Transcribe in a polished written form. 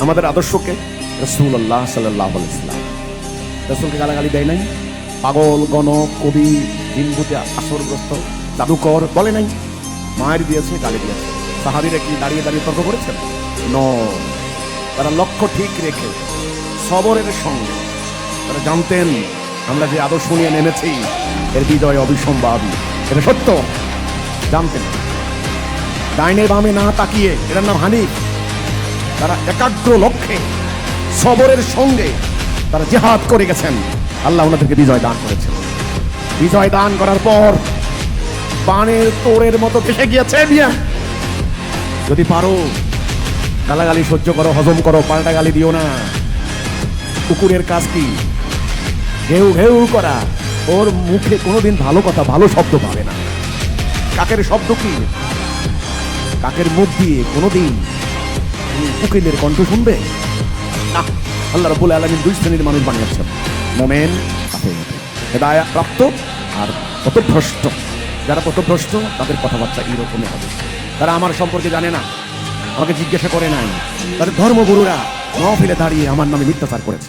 আমাদের আদর্শকে রাসূলুল্লাহ সাল্লাল্লাহু আলাইহি ওয়াসাল্লাম রাসূলকে গালাগালি দেয় নাই, পাগল গণক কবি হিন্দুতে আসরগ্রস্ত জাদুকর বলে নাই, মায়ের দিয়েছে, গালি দিয়েছে। সাহাবীরা কি দাঁড়িয়ে দাঁড়িয়ে তর্ক করেছেন? তারা লক্ষ্য ঠিক রেখে সবরের সঙ্গে তারা জানতেন আমরা যে আদর্শ নিয়ে নেমেছি এর বিজয় অবিসম্ভাবী, এটা সত্য জানতেন। ডাইনে বামে না তাকিয়ে, এটার নাম হানিফ। তারা একাগ্র লক্ষ্যে সবরের সঙ্গে তারা জিহাদ করে গেছেন, আল্লাহ ওনাদেরকে বিজয় দান করেছেন। বিজয় দান করার পর বানের তোরের মতো ভেসে গিয়েছে। যদি পারো গালাগালি সহ্য করো, হজম করো, পাল্টা গালি দিও না। কুকুরের কাজ কি? ঘেউ ঘেউ করা। ওর মুখে কোনোদিন ভালো কথা, ভালো শব্দ পাবে না। কাকের শব্দ কি? কাকের মুখ দিয়ে কোনোদিন উকিলের কণ্ঠ শুনবে না। আল্লাহ রাব্বুল আলামিন দুই শ্রেণীর মানুষ বানিয়েছেন, মুমিন কাফের, হেদায়েত প্রাপ্ত আর পথভ্রষ্ট। যারা পথভ্রষ্ট তাদের কথাবার্তা এইরকমই হবে। তারা আমার সম্পর্কে জানে না, আমাকে জিজ্ঞাসা করে নাই। তাদের ধর্মগুরুরা মাহফিলে দাঁড়িয়ে আমার নামে মিথ্যাচার করেছে।